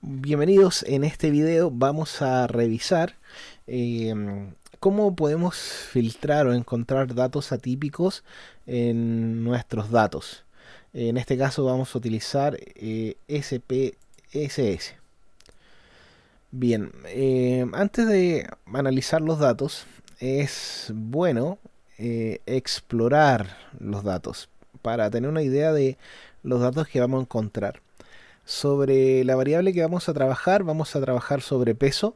Bienvenidos. En este video vamos a revisar cómo podemos filtrar o encontrar datos atípicos en nuestros datos. En este caso vamos a utilizar SPSS. Bien, antes de analizar los datos es bueno explorar los datos para tener una idea de los datos que vamos a encontrar. Sobre la variable que vamos a trabajar sobre peso.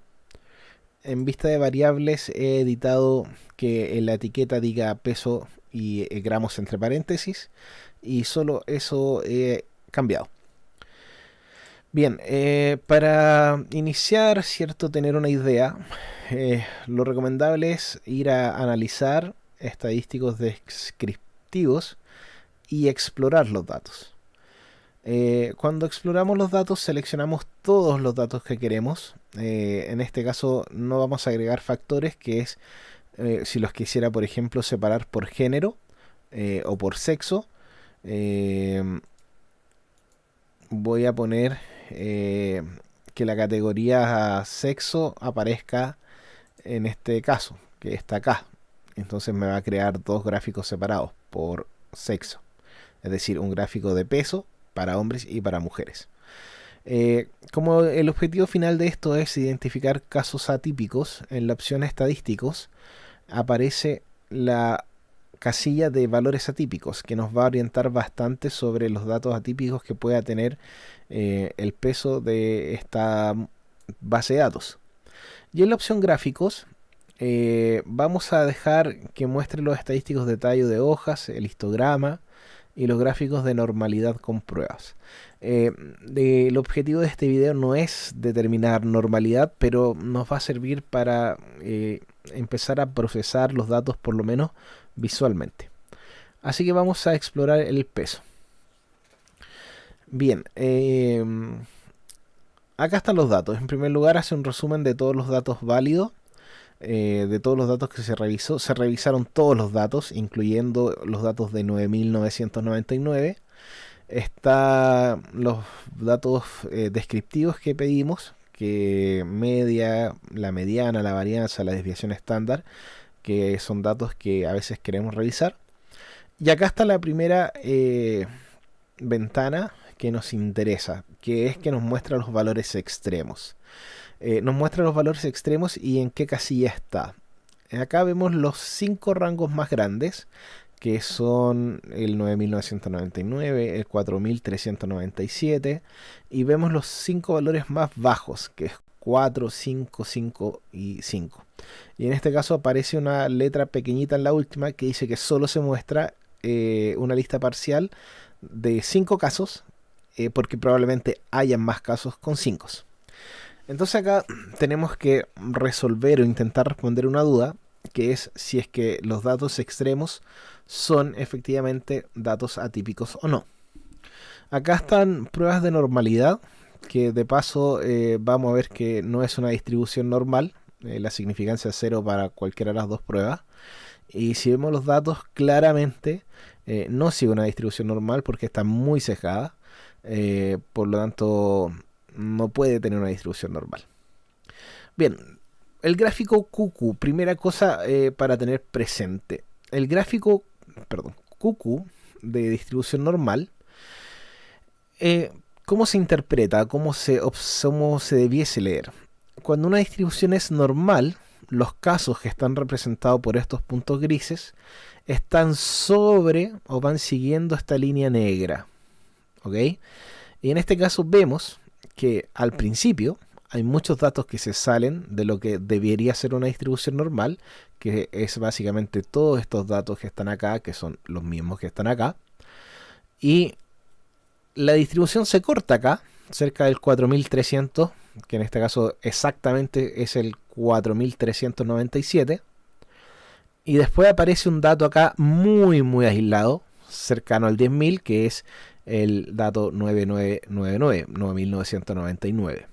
En vista de variables he editado que en la etiqueta diga peso y gramos entre paréntesis, y solo eso he cambiado. Bien, para iniciar, cierto, tener una idea, lo recomendable es ir a analizar estadísticos descriptivos y explorar los datos. Cuando exploramos los datos seleccionamos todos los datos que queremos. En este caso no vamos a agregar factores, que es si los quisiera, por ejemplo, separar por género o por sexo. Voy a poner que la categoría sexo aparezca en este caso, que está acá. Entonces me va a crear dos gráficos separados por sexo. Es decir, un gráfico de peso para hombres y para mujeres. Como el objetivo final de esto es identificar casos atípicos, en la opción estadísticos aparece la casilla de valores atípicos, que nos va a orientar bastante sobre los datos atípicos que pueda tener el peso de esta base de datos. Y en la opción gráficos vamos a dejar que muestre los estadísticos de tallo de hojas, el histograma y los gráficos de normalidad con pruebas. El objetivo de este video no es determinar normalidad, pero nos va a servir para empezar a procesar los datos, por lo menos visualmente. Así que vamos a explorar el peso. Bien, acá están los datos. En primer lugar hace un resumen de todos los datos válidos. De todos los datos que se revisó, se revisaron todos los datos, incluyendo los datos de 9.999. Están los datos descriptivos que pedimos, que media, la mediana, la varianza, la desviación estándar, que son datos que a veces queremos revisar. Y acá está la primera ventana que nos interesa, que es que nos muestra los valores extremos. Nos muestra los valores extremos y en qué casilla está. Acá vemos los 5 rangos más grandes, que son el 9.999, el 4.397, y vemos los 5 valores más bajos, que es 4, 5, 5 y 5. Y en este caso aparece una letra pequeñita en la última que dice que solo se muestra una lista parcial de 5 casos, porque probablemente hayan más casos con 5. Entonces acá tenemos que resolver o intentar responder una duda, que es si es que los datos extremos son efectivamente datos atípicos o no. Acá están pruebas de normalidad, que de paso vamos a ver que no es una distribución normal. La significancia es 0 para cualquiera de las dos pruebas. Y si vemos los datos, claramente no sigue una distribución normal porque está muy sesgada. Por lo tanto, no puede tener una distribución normal. Bien, el gráfico QQ, primera cosa para tener presente. El gráfico, QQ de distribución normal, ¿cómo se interpreta? ¿Cómo se debiese leer? Cuando una distribución es normal, los casos que están representados por estos puntos grises están sobre o van siguiendo esta línea negra. ¿Ok? Y en este caso vemos que al principio hay muchos datos que se salen de lo que debería ser una distribución normal, que es básicamente todos estos datos que están acá, que son los mismos que están acá. Y la distribución se corta acá, cerca del 4.300, que en este caso exactamente es el 4.397. Y después aparece un dato acá muy aislado, cercano al 10.000, que es el dato 9.999.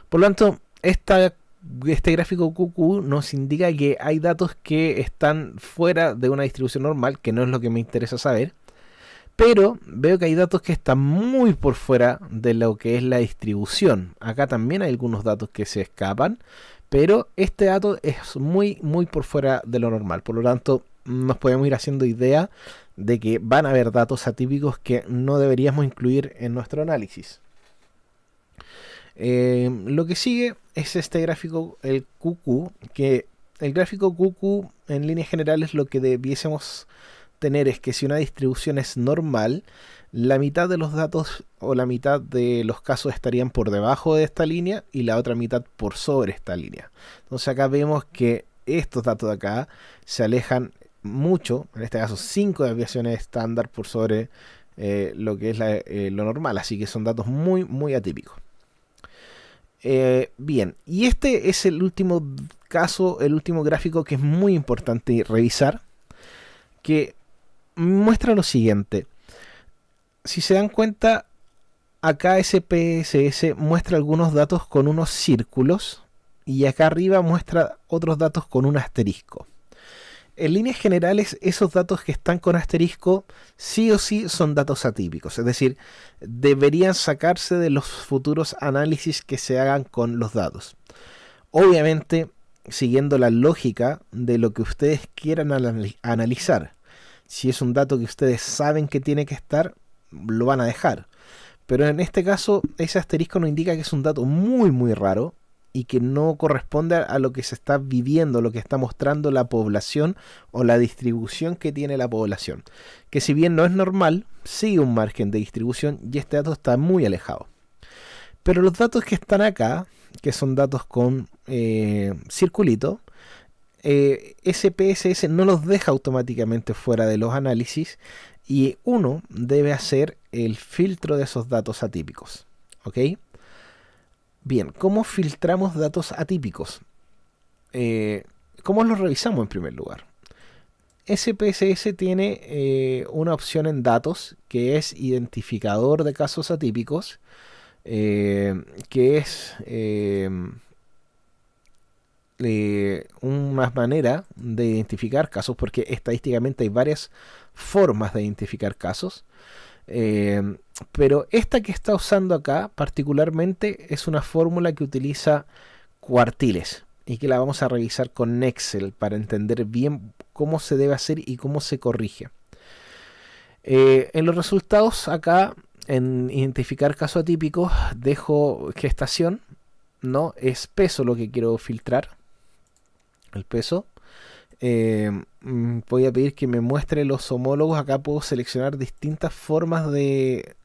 Por lo tanto, este gráfico QQ nos indica que hay datos que están fuera de una distribución normal, que no es lo que me interesa saber, Pero veo que hay datos que están muy por fuera de lo que es la distribución. Acá también hay algunos datos que se escapan, pero este dato es muy por fuera de lo normal. Por lo tanto, nos podemos ir haciendo idea de que van a haber datos atípicos que no deberíamos incluir en nuestro análisis. Lo que sigue es este gráfico, el QQ, que el gráfico QQ en líneas generales lo que debiésemos tener es que si una distribución es normal, la mitad de los datos o la mitad de los casos estarían por debajo de esta línea y la otra mitad por sobre esta línea. Entonces acá vemos que estos datos de acá se alejan mucho, en este caso 5 desviaciones estándar por sobre lo que es lo normal, así que son datos muy atípicos. Bien, y este es el último caso, el último gráfico que es muy importante revisar, que muestra lo siguiente. Si se dan cuenta, acá SPSS muestra algunos datos con unos círculos y acá arriba muestra otros datos con un asterisco. En líneas generales, esos datos que están con asterisco sí o sí son datos atípicos, es decir, deberían sacarse de los futuros análisis que se hagan con los datos. Obviamente, siguiendo la lógica de lo que ustedes quieran analizar. Si es un dato que ustedes saben que tiene que estar, lo van a dejar. Pero en este caso, ese asterisco nos indica que es un dato muy raro y que no corresponde a lo que se está viviendo, lo que está mostrando la población o la distribución que tiene la población. Que si bien no es normal, sigue un margen de distribución y este dato está muy alejado. Pero los datos que están acá, que son datos con circulito, SPSS no los deja automáticamente fuera de los análisis y uno debe hacer el filtro de esos datos atípicos. ¿Ok? Bien, ¿cómo filtramos datos atípicos? ¿Cómo los revisamos en primer lugar? SPSS tiene una opción en datos que es identificador de casos atípicos, que es una manera de identificar casos, porque estadísticamente hay varias formas de identificar casos. Pero esta que está usando acá particularmente es una fórmula que utiliza cuartiles y que la vamos a revisar con Excel para entender bien cómo se debe hacer y cómo se corrige. En los resultados acá, en identificar casos atípicos, dejo gestación, no es peso lo que quiero filtrar, el peso. Voy a pedir que me muestre los homólogos. Acá puedo seleccionar distintas formas de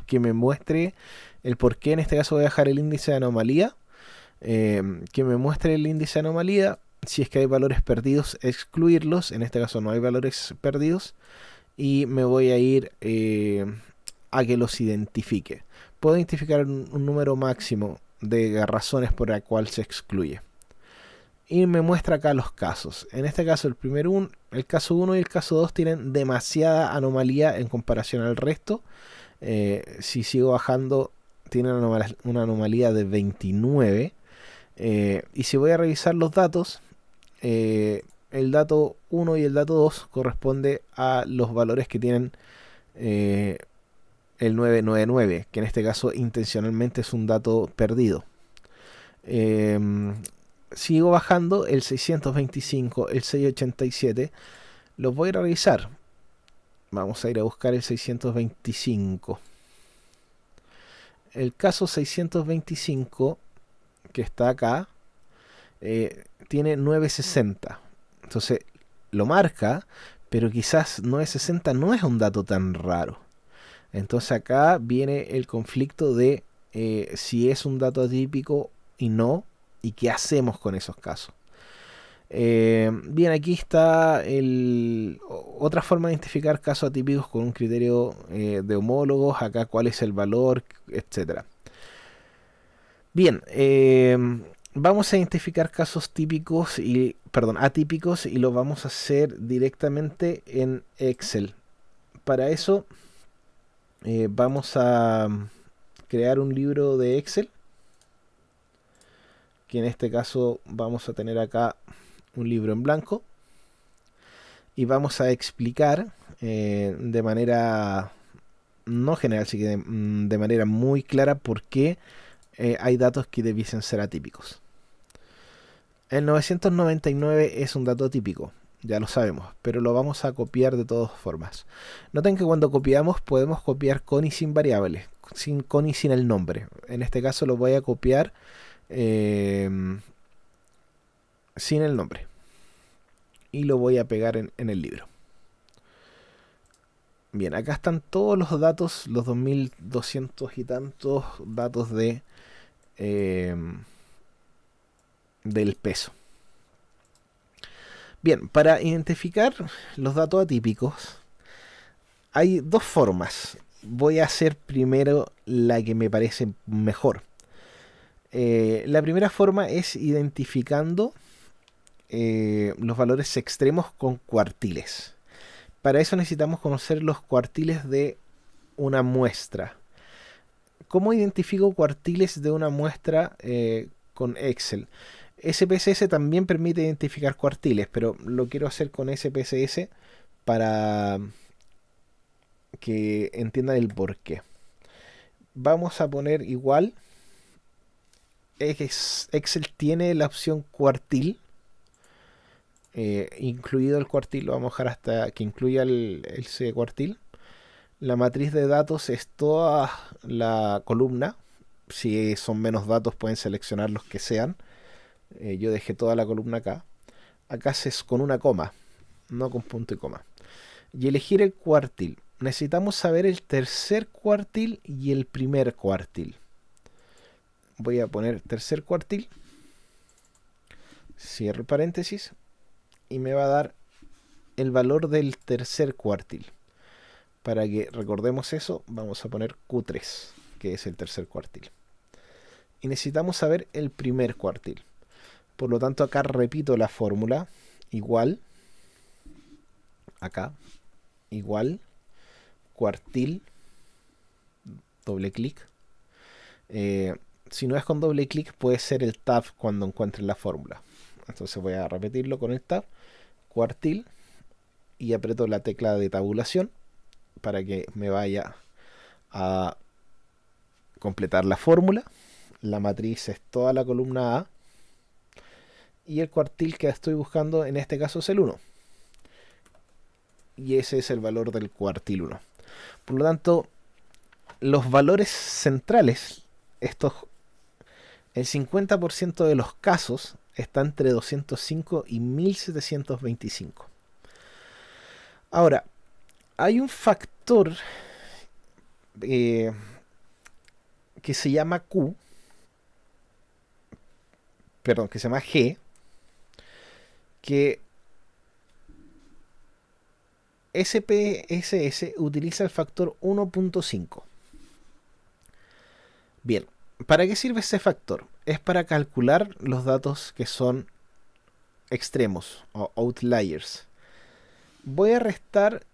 que me muestre el por qué. En este caso voy a dejar el índice de anomalía, que me muestre el índice de anomalía. Si es que hay valores perdidos, excluirlos. En este caso no hay valores perdidos y me voy a ir a que los identifique. Puedo identificar un número máximo de razones por la cual se excluye. Y me muestra acá los casos. En este caso el caso 1 y el caso 2 tienen demasiada anomalía en comparación al resto. Si sigo bajando, tienen una anomalía de 29. Y si voy a revisar los datos, el dato 1 y el dato 2 corresponde a los valores que tienen el 999, que en este caso intencionalmente es un dato perdido. Sigo bajando el 625, el 687, los voy a revisar. Vamos a ir a buscar el 625. El caso 625, que está acá, tiene 960. Entonces lo marca, pero quizás 960 no es un dato tan raro. Entonces acá viene el conflicto de si es un dato atípico y no, y qué hacemos con esos casos. Bien, aquí está otra forma de identificar casos atípicos con un criterio de homólogos. Acá cuál es el valor, etcétera. Bien, vamos a identificar casos atípicos y lo vamos a hacer directamente en Excel. Para eso vamos a crear un libro de Excel, que en este caso vamos a tener acá un libro en blanco, y vamos a explicar de manera no general, sino que de manera muy clara por qué hay datos que debiesen ser atípicos. El 999 es un dato típico, ya lo sabemos, pero lo vamos a copiar de todas formas. Noten que cuando copiamos podemos copiar con y sin variables, con y sin el nombre. En este caso lo voy a copiar eh, sin el nombre y lo voy a pegar en el libro. Bien, acá están todos los datos, los 2200 y tantos datos eh, del peso. Bien, para identificar los datos atípicos hay dos formas. Voy a hacer primero la que me parece mejor. La primera forma es identificando los valores extremos con cuartiles. Para eso necesitamos conocer los cuartiles de una muestra. ¿Cómo identifico cuartiles de una muestra con Excel? SPSS también permite identificar cuartiles, pero lo quiero hacer con SPSS para que entiendan el porqué. Vamos a poner igual. Excel tiene la opción cuartil. Incluido el cuartil, lo vamos a dejar hasta que incluya ese cuartil. La matriz de datos es toda la columna. Si son menos datos pueden seleccionar los que sean. Yo dejé toda la columna acá. Acá es con una coma, no con punto y coma. Y elegir el cuartil. Necesitamos saber el tercer cuartil y el primer cuartil. Voy a poner tercer cuartil. Cierro paréntesis. Y me va a dar el valor del tercer cuartil. Para que recordemos eso, vamos a poner Q3, que es el tercer cuartil. Y necesitamos saber el primer cuartil. Por lo tanto, acá repito la fórmula. Igual. Acá. Igual. Cuartil. Doble clic. Si no es con doble clic, puede ser el tab cuando encuentre la fórmula. Entonces voy a repetirlo con el tab. Cuartil. Y aprieto la tecla de tabulación para que me vaya a completar la fórmula. La matriz es toda la columna A. Y el cuartil que estoy buscando en este caso es el 1. Y ese es el valor del cuartil 1. Por lo tanto, los valores centrales, el 50% de los casos está entre 205 y 1725. Ahora, hay un factor que se llama Q, perdón, que se llama G, que SPSS utiliza el factor 1.5. Bien, ¿para qué sirve ese factor? Es para calcular los datos que son extremos o outliers. Voy a restar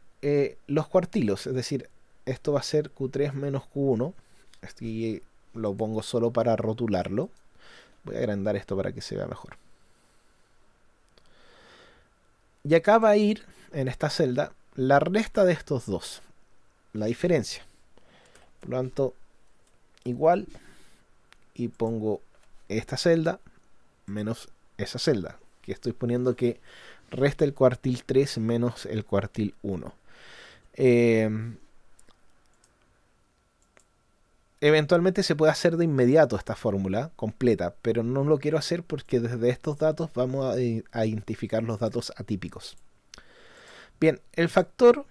los cuartilos, es decir, esto va a ser Q3 menos Q1. Aquí lo pongo solo para rotularlo. Voy a agrandar esto para que se vea mejor. Y acá va a ir, en esta celda, la resta de estos dos. La diferencia. Por lo tanto, igual. Y pongo esta celda menos esa celda. Que estoy poniendo que resta el cuartil 3 menos el cuartil 1. Eventualmente se puede hacer de inmediato esta fórmula completa, pero no lo quiero hacer porque desde estos datos vamos a identificar los datos atípicos. Bien, el factor,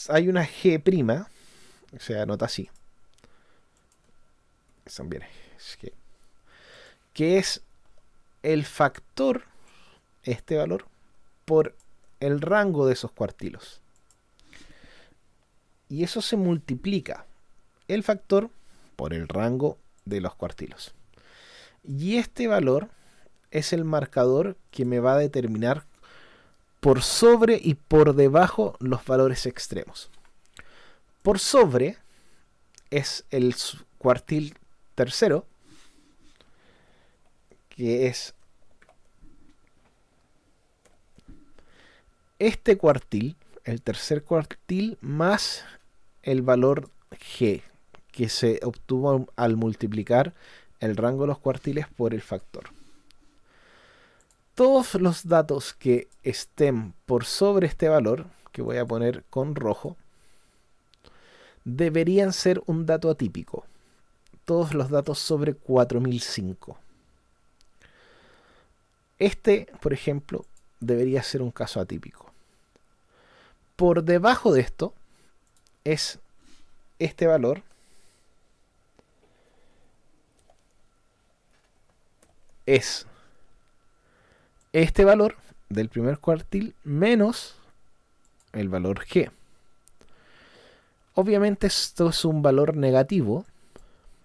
hay una G', se anota así. También que es el factor, este valor, por el rango de esos cuartilos. Y eso se multiplica el factor por el rango de los cuartilos. Y este valor es el marcador que me va a determinar por sobre y por debajo los valores extremos. Por sobre es el cuartil tercero, que es este cuartil, el tercer cuartil, más el valor G, que se obtuvo al multiplicar el rango de los cuartiles por el factor. Todos los datos que estén por sobre este valor, que voy a poner con rojo, deberían ser un dato atípico. Todos los datos sobre 4005. Este, por ejemplo, debería ser un caso atípico. Por debajo de esto es este valor. Es este valor del primer cuartil menos el valor G. Obviamente esto es un valor negativo,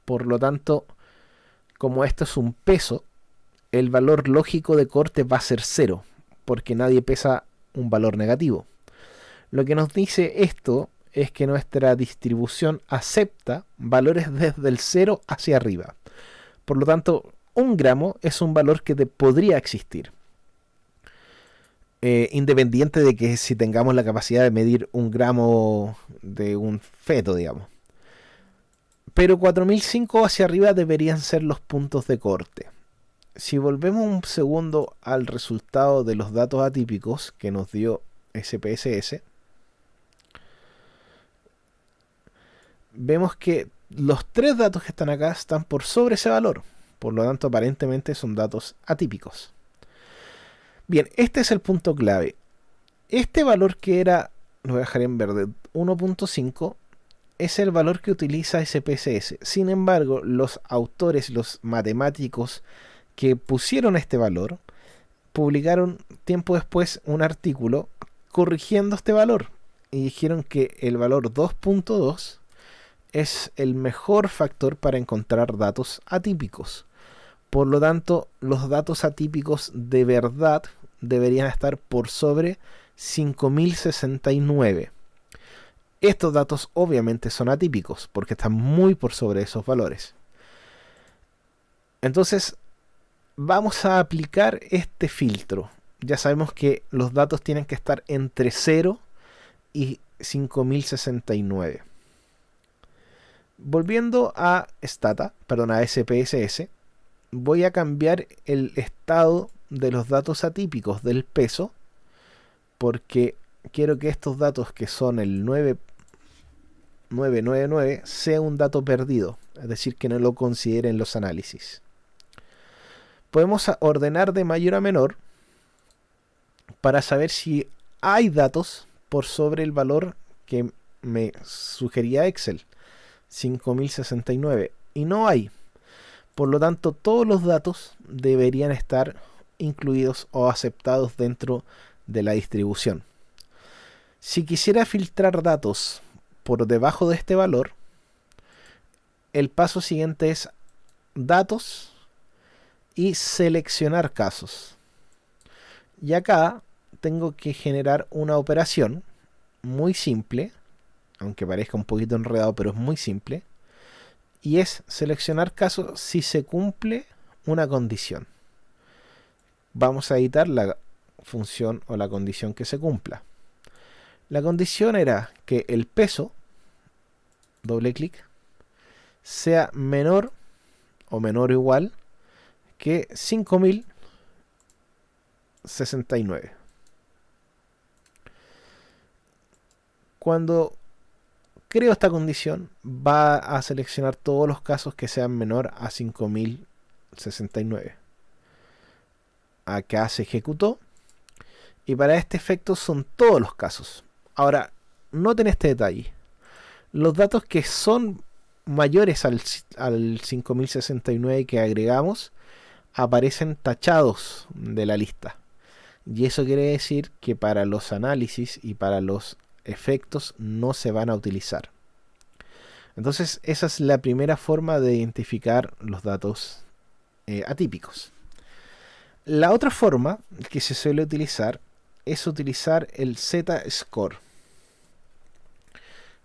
por lo tanto, como esto es un peso, el valor lógico de corte va a ser 0, porque nadie pesa un valor negativo. Lo que nos dice esto es que nuestra distribución acepta valores desde el 0 hacia arriba. Por lo tanto, 1 gramo es un valor que podría existir. Independiente de que si tengamos la capacidad de medir 1 gramo de un feto, digamos. Pero 4005 hacia arriba deberían ser los puntos de corte. Si volvemos un segundo al resultado de los datos atípicos que nos dio SPSS, vemos que los 3 datos que están acá están por sobre ese valor. Por lo tanto, aparentemente son datos atípicos. Bien, este es el punto clave. Este valor que era, lo voy a dejar en verde, 1.5, es el valor que utiliza SPSS. Sin embargo, los autores, los matemáticos que pusieron este valor, publicaron tiempo después un artículo corrigiendo este valor. Y dijeron que el valor 2.2 es el mejor factor para encontrar datos atípicos. Por lo tanto, los datos atípicos de verdad deberían estar por sobre 5069. Estos datos obviamente son atípicos porque están muy por sobre esos valores. Entonces, vamos a aplicar este filtro. Ya sabemos que los datos tienen que estar entre 0 y 5069. Volviendo a SPSS, voy a cambiar el estado de los datos atípicos del peso, porque quiero que estos datos, que son el 9999, sea un dato perdido, es decir, que no lo consideren los análisis. Podemos ordenar de mayor a menor para saber si hay datos por sobre el valor que me sugería Excel, 5069, y no hay. Por lo tanto, todos los datos deberían estar incluidos o aceptados dentro de la distribución. Si quisiera filtrar datos por debajo de este valor, el paso siguiente es datos y seleccionar casos. Y acá tengo que generar una operación muy simple, aunque parezca un poquito enredado, pero es muy simple. Y es seleccionar casos si se cumple una condición. Vamos a editar la función o la condición que se cumpla. La condición era que el peso, doble clic, sea menor o menor o igual que 5069. Cuando creo esta condición, va a seleccionar todos los casos que sean menor a 5069. Acá se ejecutó. Y para este efecto son todos los casos. Ahora, noten este detalle. Los datos que son mayores al 5069 que agregamos aparecen tachados de la lista. Y eso quiere decir que para los análisis y para los efectos no se van a utilizar. Entonces esa es la primera forma de identificar los datos atípicos. La otra forma que se suele utilizar es utilizar el Z-score,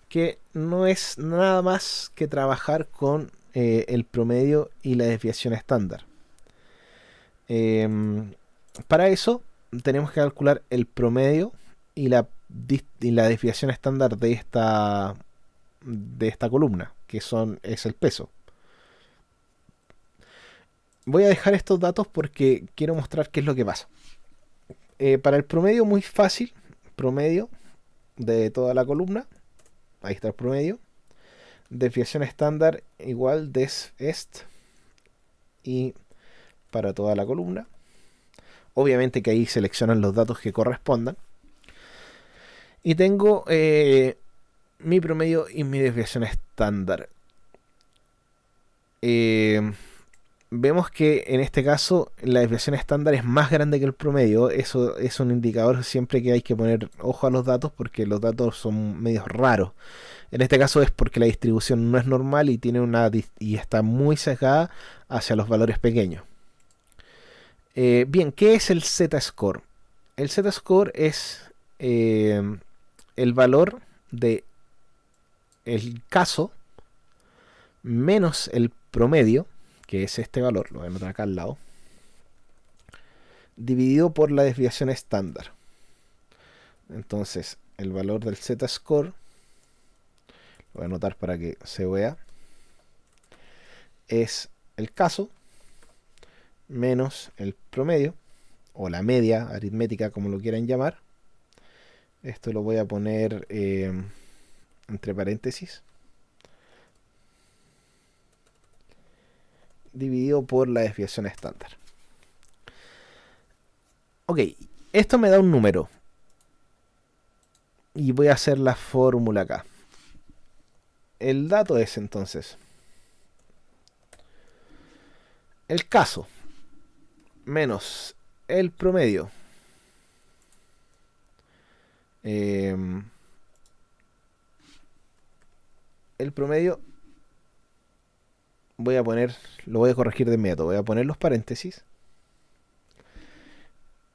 que no es nada más que trabajar con el promedio y la desviación estándar. Para eso tenemos que calcular el promedio y la desviación estándar de esta columna, es el peso. Voy a dejar estos datos porque quiero mostrar qué es lo que pasa. Para el promedio muy fácil, promedio de toda la columna, ahí está el promedio, desviación estándar igual des est, y para toda la columna, obviamente que ahí seleccionan los datos que correspondan, y tengo mi promedio y mi desviación estándar. Vemos que en este caso la desviación estándar es más grande que el promedio. Eso es un indicador siempre que hay que poner ojo a los datos, porque los datos son medios raros. En este caso es porque la distribución no es normal y y está muy sesgada hacia los valores pequeños. Bien, ¿qué es el Z-score? El Z-score es el valor de el caso menos el promedio, que es este valor, lo voy a anotar acá al lado, dividido por la desviación estándar. Entonces, el valor del Z-score, lo voy a anotar para que se vea, es el caso menos el promedio, o la media aritmética, como lo quieran llamar. Esto lo voy a poner entre paréntesis, dividido por la desviación estándar. Ok, esto me da un número. Y voy a hacer la fórmula acá. El dato es entonces el caso menos el promedio el promedio, lo voy a corregir de inmediato, voy a poner los paréntesis,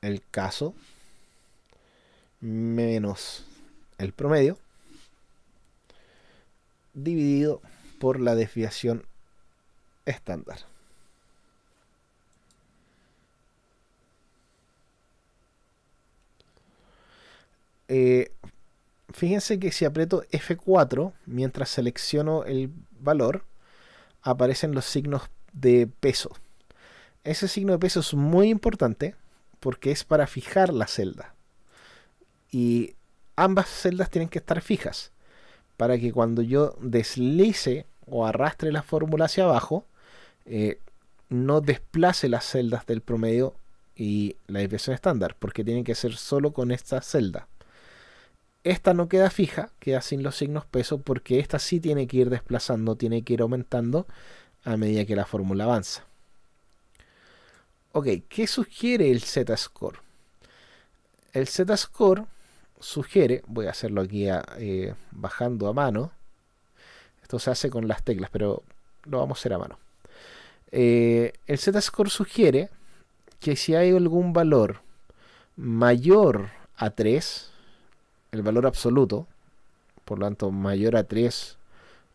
el caso menos el promedio dividido por la desviación estándar. Fíjense que si aprieto F4 mientras selecciono el valor, aparecen los signos de peso. Ese signo de peso es muy importante porque es para fijar la celda. Y ambas celdas tienen que estar fijas para que cuando yo deslice o arrastre la fórmula hacia abajo, no desplace las celdas del promedio y la desviación estándar, porque tienen que ser solo con esta celda. Esta no queda fija, queda sin los signos peso, porque esta sí tiene que ir desplazando, tiene que ir aumentando a medida que la fórmula avanza. Ok, ¿qué sugiere el Z-score? El Z-score sugiere, voy a hacerlo aquí bajando a mano. Esto se hace con las teclas, pero lo vamos a hacer a mano. El Z-score sugiere que si hay algún valor mayor a 3, el valor absoluto, por lo tanto mayor a 3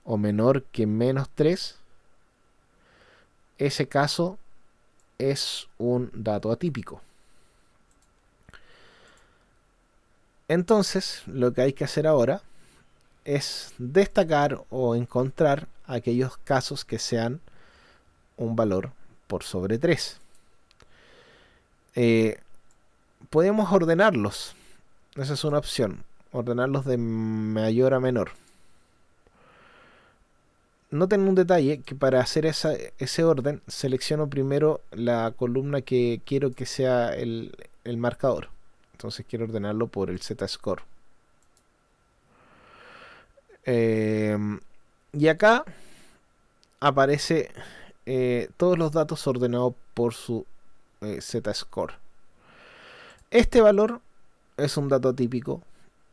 o menor que menos 3, ese caso es un dato atípico. Entonces, lo que hay que hacer ahora es destacar o encontrar aquellos casos que sean un valor por sobre 3. Podemos ordenarlos. Esa es una opción. Ordenarlos de mayor a menor. Noten un detalle, que para hacer ese orden selecciono primero la columna que quiero que sea el marcador. Entonces quiero ordenarlo por el Z-score. Y acá aparece todos los datos ordenados por su Z-score. Este valor es un dato atípico.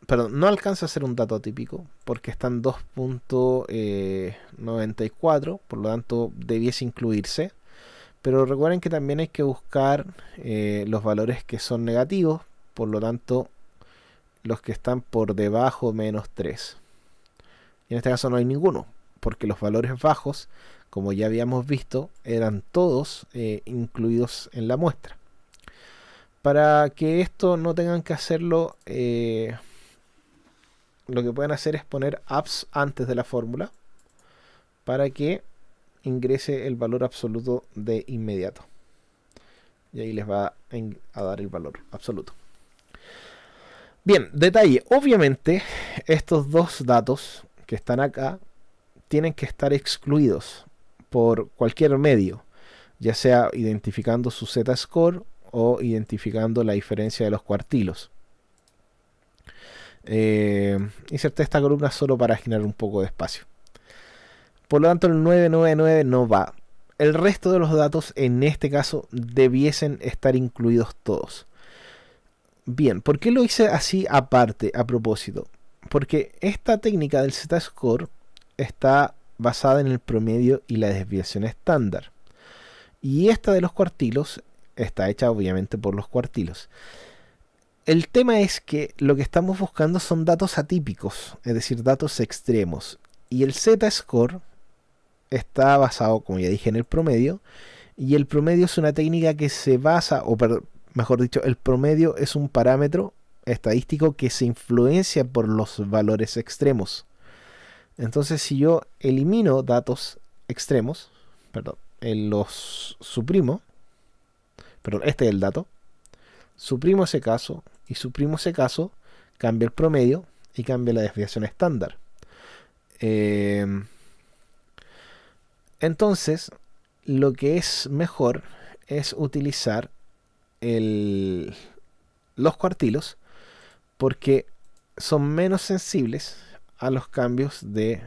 Perdón, no alcanza a ser un dato atípico porque está en 2.94, por lo tanto debiese incluirse. Pero recuerden que también hay que buscar los valores que son negativos, por lo tanto los que están por debajo menos 3. Y en este caso no hay ninguno, porque los valores bajos, como ya habíamos visto, eran todos incluidos en la muestra. Para que esto no tengan que hacerlo, lo que pueden hacer es poner apps antes de la fórmula para que ingrese el valor absoluto de inmediato. Y ahí les va a dar el valor absoluto. Bien, detalle. Obviamente, estos dos datos que están acá tienen que estar excluidos por cualquier medio, ya sea identificando su z-score o identificando la diferencia de los cuartilos. Inserté esta columna solo para generar un poco de espacio. Por lo tanto, el 999 no va. El resto de los datos, en este caso, debiesen estar incluidos todos. Bien, ¿por qué lo hice así aparte, a propósito? Porque esta técnica del z-score está basada en el promedio y la desviación estándar. Y esta de los cuartilos está hecha obviamente por los cuartilos. El tema es que lo que estamos buscando son datos atípicos, es decir, datos extremos. Y el z-score está basado, como ya dije, en el promedio. Y el promedio es una técnica que se basa, mejor dicho, el promedio es un parámetro estadístico que se influencia por los valores extremos. Entonces, si yo elimino datos extremos, perdón, los suprimo, perdón, este es el dato, suprimo ese caso y suprimo ese caso, cambia el promedio y cambia la desviación estándar. Entonces, lo que es mejor es utilizar los cuartilos porque son menos sensibles a los cambios de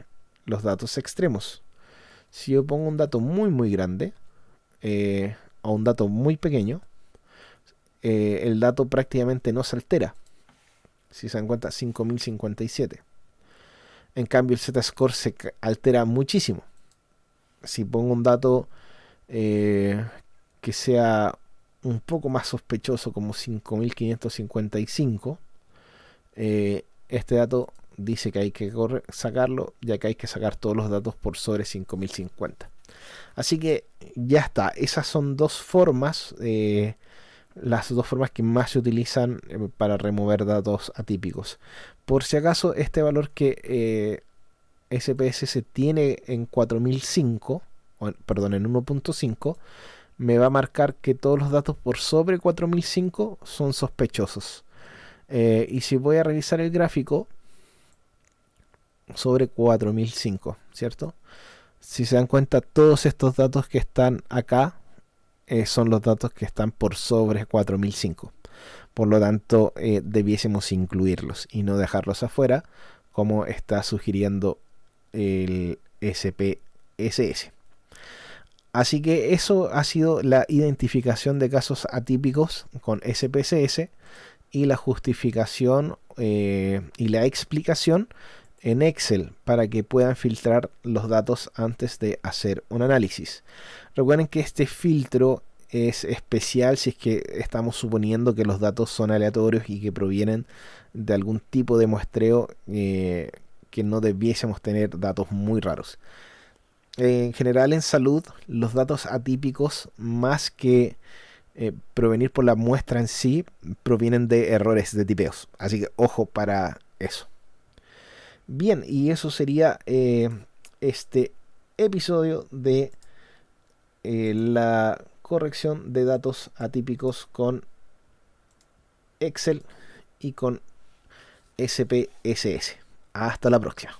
los datos extremos. Si yo pongo un dato muy grande o un dato muy pequeño, el dato prácticamente no se altera. Si se dan cuenta, 5057. En cambio, el z-score se altera muchísimo. Si pongo un dato que sea un poco más sospechoso, como 5555, este dato dice que hay que sacarlo, ya que hay que sacar todos los datos por sobre 5050. Así que ya está. Esas son dos formas, las dos formas que más se utilizan para remover datos atípicos. Por si acaso, este valor que SPSS tiene en 4005, perdón, en 1.5, me va a marcar que todos los datos por sobre 4005 son sospechosos. Y si voy a revisar el gráfico sobre 4005, ¿cierto? Si se dan cuenta, todos estos datos que están acá son los datos que están por sobre 4005. Por lo tanto, debiésemos incluirlos y no dejarlos afuera, como está sugiriendo el SPSS. Así que eso ha sido la identificación de casos atípicos con SPSS y la justificación y la explicación en Excel para que puedan filtrar los datos antes de hacer un análisis. Recuerden que este filtro es especial si es que estamos suponiendo que los datos son aleatorios y que provienen de algún tipo de muestreo que no debiésemos tener datos muy raros. En general, en salud, los datos atípicos, más que provenir por la muestra en sí, provienen de errores de tipeos. Así que ojo para eso. Bien, y eso sería este episodio de la corrección de datos atípicos con Excel y con SPSS. Hasta la próxima.